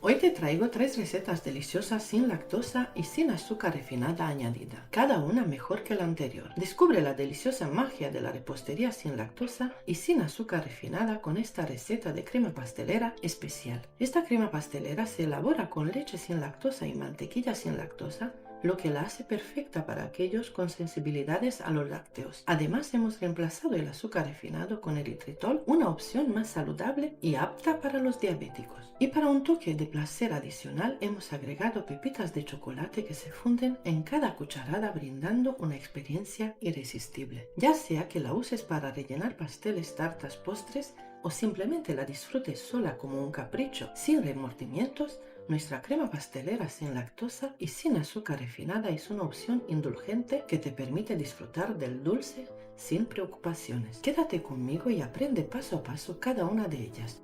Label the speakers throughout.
Speaker 1: Hoy te traigo 3 recetas deliciosas sin lactosa y sin azúcar refinada añadida, cada una mejor que la anterior. Descubre la deliciosa magia de la repostería sin lactosa y sin azúcar refinada con esta receta de crema pastelera especial. Esta crema pastelera se elabora con leche sin lactosa y mantequilla sin lactosa, lo que la hace perfecta para aquellos con sensibilidades a los lácteos. Además, hemos reemplazado el azúcar refinado con eritritol, una opción más saludable y apta para los diabéticos. Y para un toque de placer adicional, hemos agregado pepitas de chocolate que se funden en cada cucharada, brindando una experiencia irresistible. Ya sea que la uses para rellenar pasteles, tartas, postres o simplemente la disfrutes sola como un capricho, sin remordimientos, nuestra crema pastelera sin lactosa y sin azúcar refinada es una opción indulgente que te permite disfrutar del dulce sin preocupaciones. Quédate conmigo y aprende paso a paso cada una de ellas.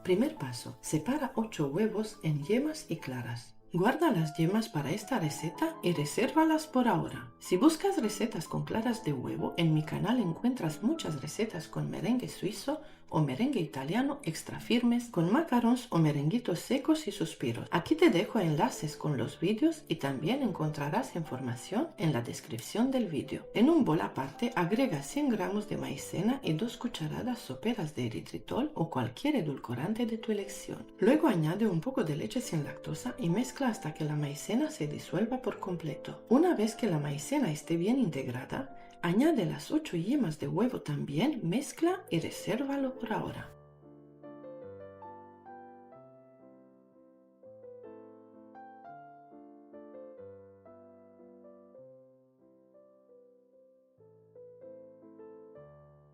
Speaker 1: Primer paso: separa 8 huevos en yemas y claras. Guarda las yemas para esta receta y resérvalas por ahora. Si buscas recetas con claras de huevo, en mi canal encuentras muchas recetas con merengue suizo o merengue italiano extra firmes, con macarons o merenguitos secos y suspiros. Aquí te dejo enlaces con los vídeos y también encontrarás información en la descripción del vídeo. En un bol aparte, agrega 100 gramos de maicena y 2 cucharadas soperas de eritritol o cualquier edulcorante de tu elección. Luego añade un poco de leche sin lactosa y mezcla hasta que la maicena se disuelva por completo. Una vez que la maicena esté bien integrada, añade las 8 yemas de huevo también, mezcla y resérvalo por ahora.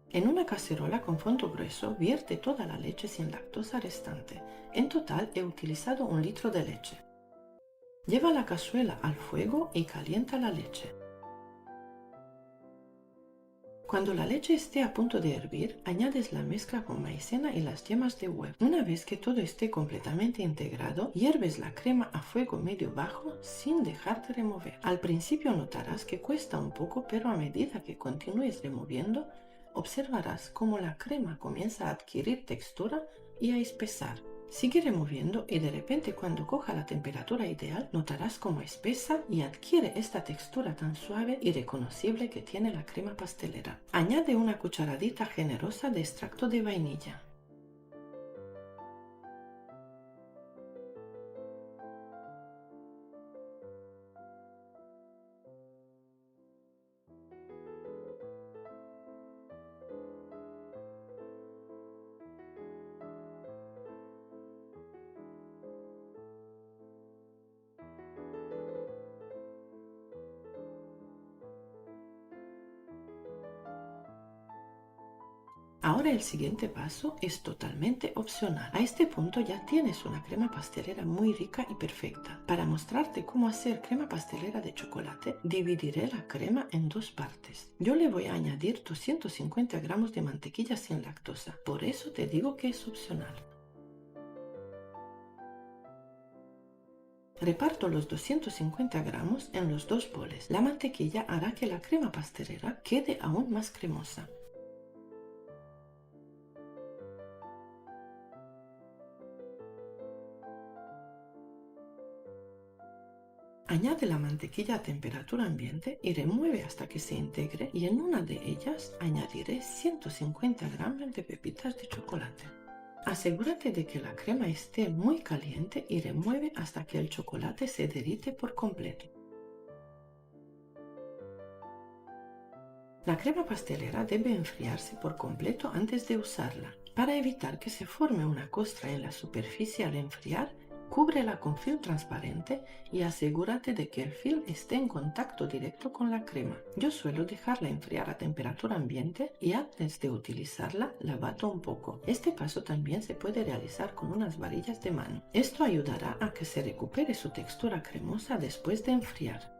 Speaker 1: En una cacerola con fondo grueso, vierte toda la leche sin lactosa restante. En total he utilizado 1 litro de leche. Lleva la cazuela al fuego y calienta la leche. Cuando la leche esté a punto de hervir, añades la mezcla con maicena y las yemas de huevo. Una vez que todo esté completamente integrado, hierves la crema a fuego medio-bajo sin dejar de remover. Al principio notarás que cuesta un poco, pero a medida que continúes removiendo, observarás cómo la crema comienza a adquirir textura y a espesar. Sigue removiendo y de repente, cuando coja la temperatura ideal, notarás cómo espesa y adquiere esta textura tan suave y reconocible que tiene la crema pastelera. Añade una cucharadita generosa de extracto de vainilla. Ahora el siguiente paso es totalmente opcional. A este punto ya tienes una crema pastelera muy rica y perfecta. Para mostrarte cómo hacer crema pastelera de chocolate, dividiré la crema en 2 partes. Yo le voy a añadir 250 gramos de mantequilla sin lactosa, por eso te digo que es opcional. Reparto los 250 gramos en los 2 boles. La mantequilla hará que la crema pastelera quede aún más cremosa. Añade la mantequilla a temperatura ambiente y remueve hasta que se integre, y en una de ellas añadiré 150 gramos de pepitas de chocolate. Asegúrate de que la crema esté muy caliente y remueve hasta que el chocolate se derrite por completo. La crema pastelera debe enfriarse por completo antes de usarla. Para evitar que se forme una costra en la superficie al enfriar, cúbrela con film transparente y asegúrate de que el film esté en contacto directo con la crema. Yo suelo dejarla enfriar a temperatura ambiente y antes de utilizarla la bato un poco. Este paso también se puede realizar con unas varillas de mano. Esto ayudará a que se recupere su textura cremosa después de enfriar.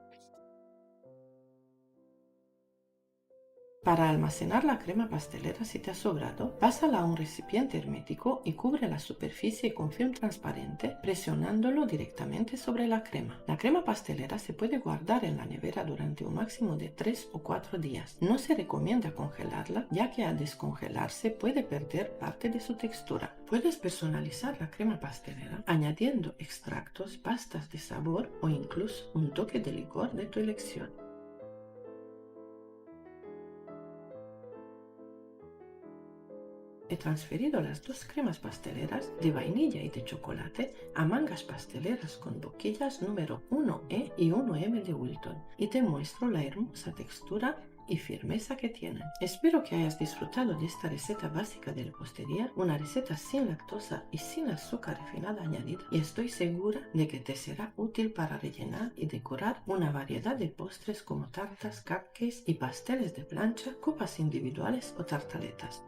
Speaker 1: Para almacenar la crema pastelera si te ha sobrado, pásala a un recipiente hermético y cubre la superficie con film transparente presionándolo directamente sobre la crema. La crema pastelera se puede guardar en la nevera durante un máximo de 3 o 4 días. No se recomienda congelarla, ya que al descongelarse puede perder parte de su textura. Puedes personalizar la crema pastelera añadiendo extractos, pastas de sabor o incluso un toque de licor de tu elección. He transferido las dos cremas pasteleras de vainilla y de chocolate a mangas pasteleras con boquillas número 1E y 1M de Wilton y te muestro la hermosa textura y firmeza que tienen. Espero que hayas disfrutado de esta receta básica de repostería, una receta sin lactosa y sin azúcar refinada añadida, y estoy segura de que te será útil para rellenar y decorar una variedad de postres como tartas, cupcakes y pasteles de plancha, copas individuales o tartaletas.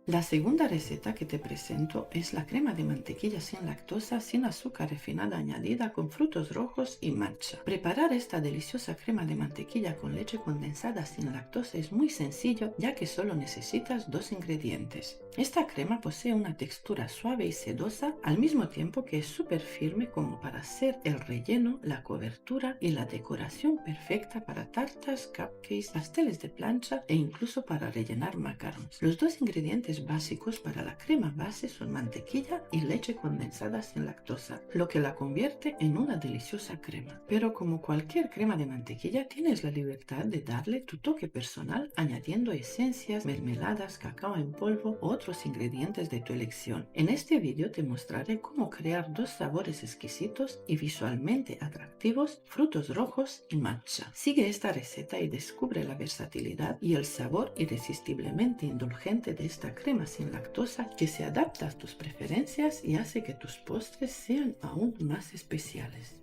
Speaker 1: La segunda receta que te presento es la crema de mantequilla sin lactosa, sin azúcar refinada añadida con frutos rojos y matcha. Preparar esta deliciosa crema de mantequilla con leche condensada sin lactosa es muy sencillo, ya que solo necesitas 2 ingredientes. Esta crema posee una textura suave y sedosa, al mismo tiempo que es súper firme como para ser el relleno, la cobertura y la decoración perfecta para tartas, cupcakes, pasteles de plancha e incluso para rellenar macarons. Los dos ingredientes básicos para la crema base son mantequilla y leche condensada sin lactosa, lo que la convierte en una deliciosa crema. Pero como cualquier crema de mantequilla, tienes la libertad de darle tu toque personal añadiendo esencias, mermeladas, cacao en polvo u otros ingredientes de tu elección. En este vídeo te mostraré cómo crear dos sabores exquisitos y visualmente atractivos, frutos rojos y matcha. Sigue esta receta y descubre la versatilidad y el sabor irresistiblemente indulgente de esta crema sin lactosa que se adapta a tus preferencias y hace que tus postres sean aún más especiales.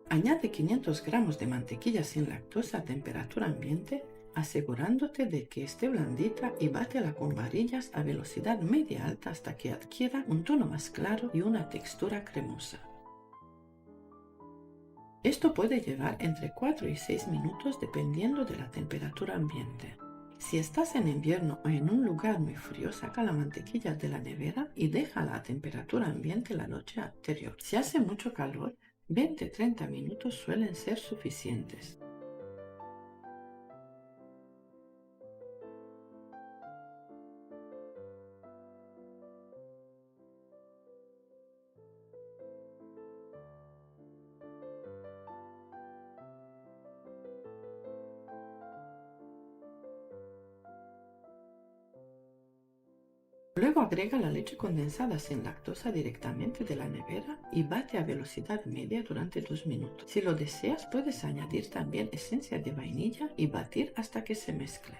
Speaker 1: Añade 500 gramos de mantequilla sin lactosa a temperatura ambiente, asegurándote de que esté blandita, y bátela con varillas a velocidad media alta hasta que adquiera un tono más claro y una textura cremosa. Esto puede llevar entre 4 y 6 minutos dependiendo de la temperatura ambiente. Si estás en invierno o en un lugar muy frío, saca la mantequilla de la nevera y déjala a temperatura ambiente la noche anterior. Si hace mucho calor, 20-30 minutos suelen ser suficientes. Luego agrega la leche condensada sin lactosa directamente de la nevera y bate a velocidad media durante 2 minutos. Si lo deseas, puedes añadir también esencia de vainilla y batir hasta que se mezcle.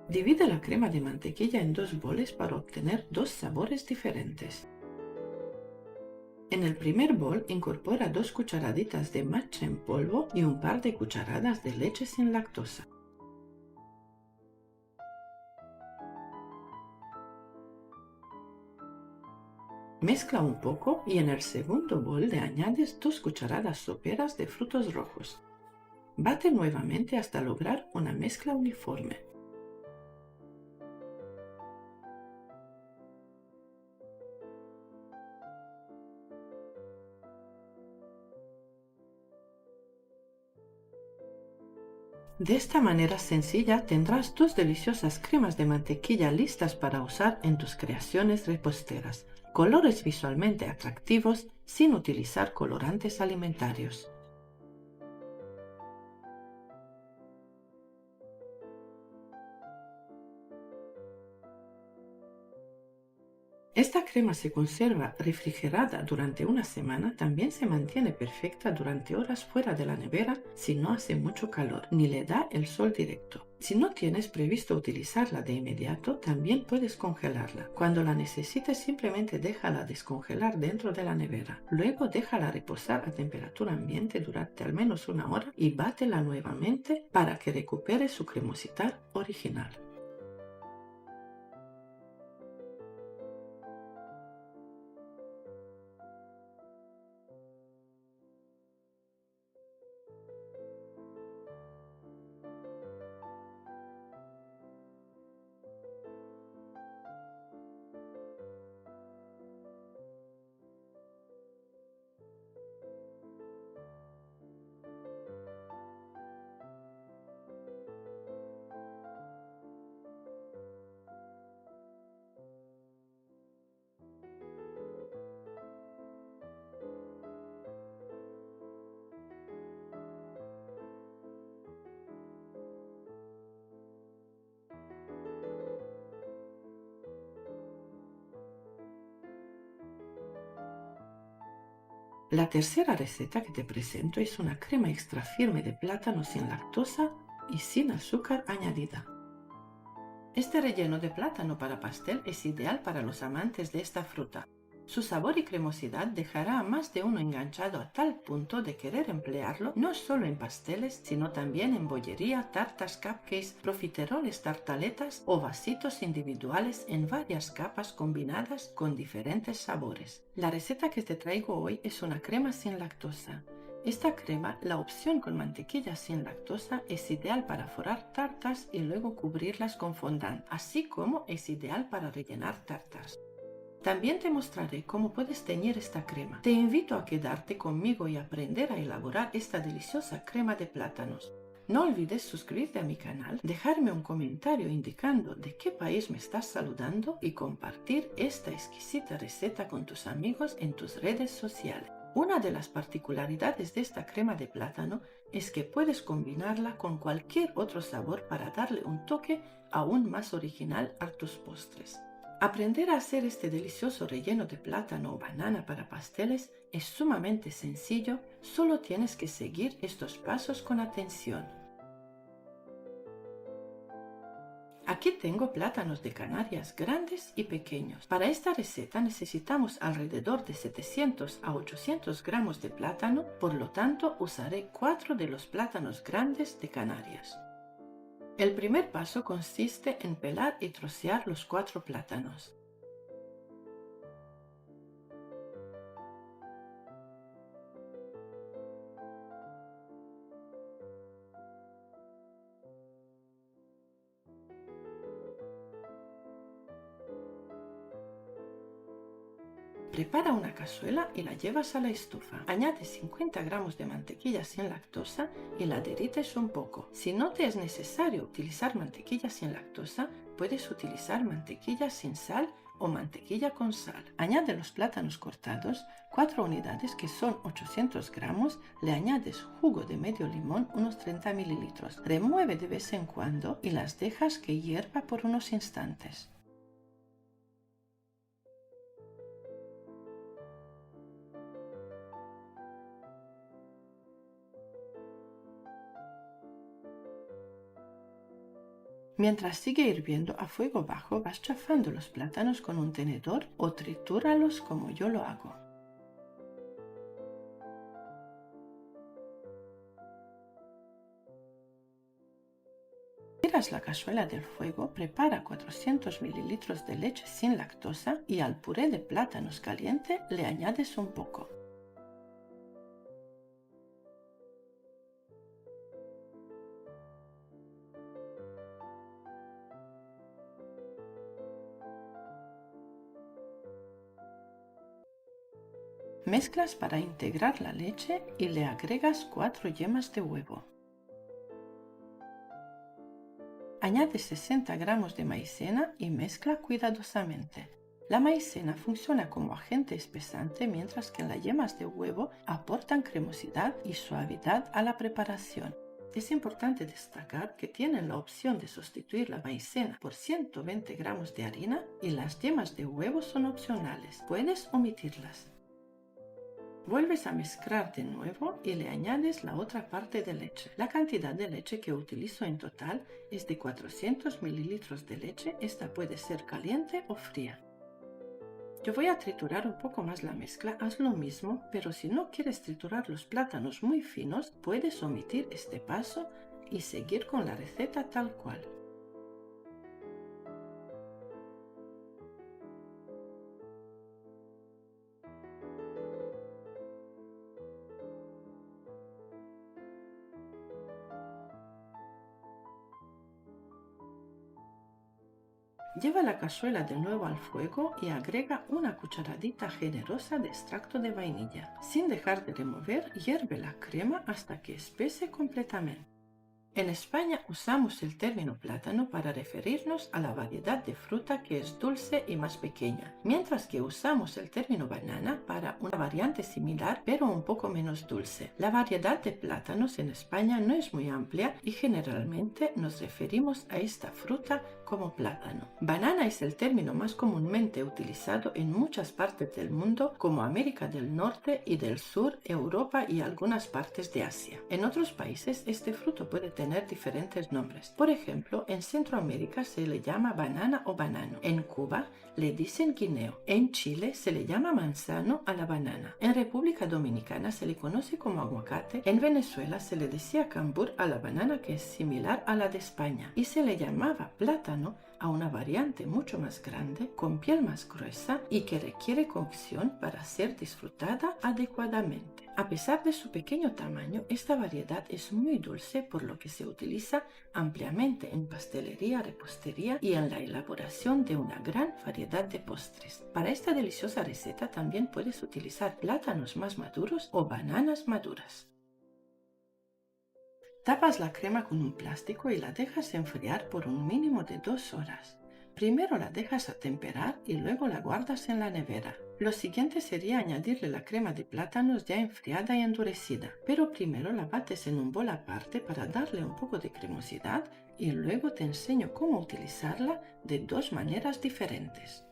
Speaker 1: Divide la crema de mantequilla en 2 boles para obtener 2 sabores diferentes. En el primer bol incorpora 2 cucharaditas de matcha en polvo y un par de cucharadas de leche sin lactosa. Mezcla un poco y en el segundo bol le añades 2 cucharadas soperas de frutos rojos. Bate nuevamente hasta lograr una mezcla uniforme. De esta manera sencilla tendrás 2 deliciosas cremas de mantequilla listas para usar en tus creaciones reposteras, colores visualmente atractivos sin utilizar colorantes alimentarios. Esta crema se conserva refrigerada durante una semana, también se mantiene perfecta durante horas fuera de la nevera si no hace mucho calor, ni le da el sol directo. Si no tienes previsto utilizarla de inmediato, también puedes congelarla. Cuando la necesites, simplemente déjala descongelar dentro de la nevera. Luego déjala reposar a temperatura ambiente durante al menos una hora y bátela nuevamente para que recupere su cremosidad original. La tercera receta que te presento es una crema extra firme de plátano sin lactosa y sin azúcar añadida. Este relleno de plátano para pastel es ideal para los amantes de esta fruta. Su sabor y cremosidad dejará a más de uno enganchado a tal punto de querer emplearlo no solo en pasteles, sino también en bollería, tartas, cupcakes, profiteroles, tartaletas o vasitos individuales en varias capas combinadas con diferentes sabores. La receta que te traigo hoy es una crema sin lactosa. Esta crema, la opción con mantequilla sin lactosa, es ideal para forrar tartas y luego cubrirlas con fondant, así como es ideal para rellenar tartas. También te mostraré cómo puedes teñir esta crema. Te invito a quedarte conmigo y aprender a elaborar esta deliciosa crema de plátanos. No olvides suscribirte a mi canal, dejarme un comentario indicando de qué país me estás saludando y compartir esta exquisita receta con tus amigos en tus redes sociales. Una de las particularidades de esta crema de plátano es que puedes combinarla con cualquier otro sabor para darle un toque aún más original a tus postres. Aprender a hacer este delicioso relleno de plátano o banana para pasteles es sumamente sencillo, solo tienes que seguir estos pasos con atención. Aquí tengo plátanos de Canarias grandes y pequeños. Para esta receta necesitamos alrededor de 700 a 800 gramos de plátano, por lo tanto usaré 4 de los plátanos grandes de Canarias. El primer paso consiste en pelar y trocear los 4 plátanos. Prepara una cazuela y la llevas a la estufa. Añade 50 gramos de mantequilla sin lactosa y la derrites un poco. Si no te es necesario utilizar mantequilla sin lactosa, puedes utilizar mantequilla sin sal o mantequilla con sal. Añade los plátanos cortados, 4 unidades que son 800 gramos, le añades jugo de medio limón, unos 30 mililitros. Remueve de vez en cuando y las dejas que hierva por unos instantes. Mientras sigue hirviendo a fuego bajo, vas chafando los plátanos con un tenedor o tritúralos como yo lo hago. sacas la cazuela del fuego, prepara 400 mililitros de leche sin lactosa y al puré de plátanos caliente le añades un poco. Mezclas para integrar la leche y le agregas 4 yemas de huevo. Añade 60 gramos de maicena y mezcla cuidadosamente. La maicena funciona como agente espesante mientras que las yemas de huevo aportan cremosidad y suavidad a la preparación. Es importante destacar que tienen la opción de sustituir la maicena por 120 gramos de harina y las yemas de huevo son opcionales. Puedes omitirlas. Vuelves a mezclar de nuevo y le añades la otra parte de leche. La cantidad de leche que utilizo en total es de 400 mililitros de leche. Esta puede ser caliente o fría. Yo voy a triturar un poco más la mezcla, haz lo mismo, pero si no quieres triturar los plátanos muy finos, puedes omitir este paso y seguir con la receta tal cual. Lleva la cazuela de nuevo al fuego y agrega una cucharadita generosa de extracto de vainilla. Sin dejar de remover, hierve la crema hasta que espese completamente. En España usamos el término plátano para referirnos a la variedad de fruta que es dulce y más pequeña, mientras que usamos el término banana para una variante similar pero un poco menos dulce. La variedad de plátanos en España no es muy amplia y generalmente nos referimos a esta fruta como plátano. Banana es el término más comúnmente utilizado en muchas partes del mundo como América del Norte y del Sur, Europa y algunas partes de Asia. En otros países este fruto puede tener diferentes nombres. Por ejemplo, en Centroamérica se le llama banana o banano. En Cuba le dicen guineo. En Chile se le llama manzano a la banana. En República Dominicana se le conoce como aguacate. En Venezuela se le decía cambur a la banana, que es similar a la de España, y se le llamaba plátano a una variante mucho más grande, con piel más gruesa y que requiere cocción para ser disfrutada adecuadamente. A pesar de su pequeño tamaño, esta variedad es muy dulce, por lo que se utiliza ampliamente en pastelería, repostería y en la elaboración de una gran variedad de postres. Para esta deliciosa receta también puedes utilizar plátanos más maduros o bananas maduras. Tapas la crema con un plástico y la dejas enfriar por un mínimo de 2 horas. Primero la dejas atemperar y luego la guardas en la nevera. Lo siguiente sería añadirle la crema de plátanos ya enfriada y endurecida, pero primero la bates en un bol aparte para darle un poco de cremosidad y luego te enseño cómo utilizarla de 2 maneras diferentes.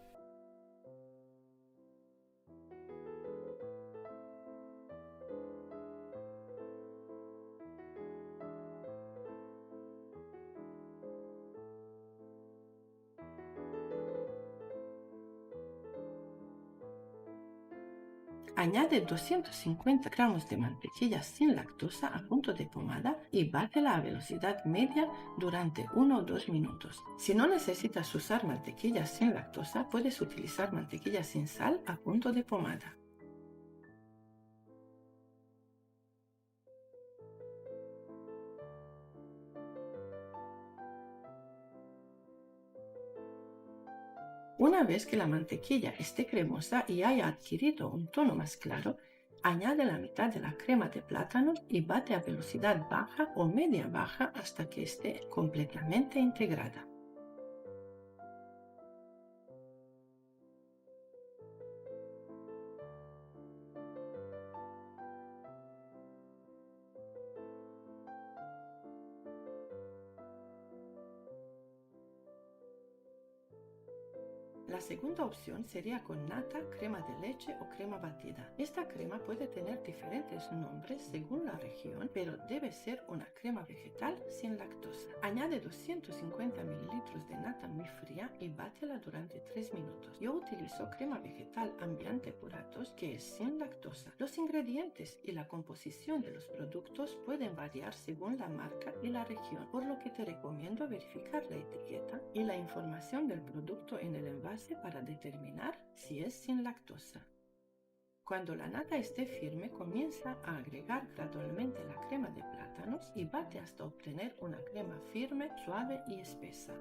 Speaker 1: Añade 250 gramos de mantequilla sin lactosa a punto de pomada y bátela a velocidad media durante 1 o 2 minutos. Si no necesitas usar mantequilla sin lactosa, puedes utilizar mantequilla sin sal a punto de pomada. Una vez que la mantequilla esté cremosa y haya adquirido un tono más claro, añade la mitad de la crema de plátanos y bate a velocidad baja o media baja hasta que esté completamente integrada. La segunda opción sería con nata, crema de leche o crema batida. Esta crema puede tener diferentes nombres según la región, pero debe ser una crema vegetal sin lactosa. Añade 250 ml de nata muy fría y bátela durante 3 minutos. Yo utilizo crema vegetal Ambiente Puratos, que es sin lactosa. Los ingredientes y la composición de los productos pueden variar según la marca y la región, por lo que te recomiendo verificar la etiqueta y la información del producto en el envase para determinar si es sin lactosa. Cuando la nata esté firme, comienza a agregar gradualmente la crema de plátanos y bate hasta obtener una crema firme, suave y espesa.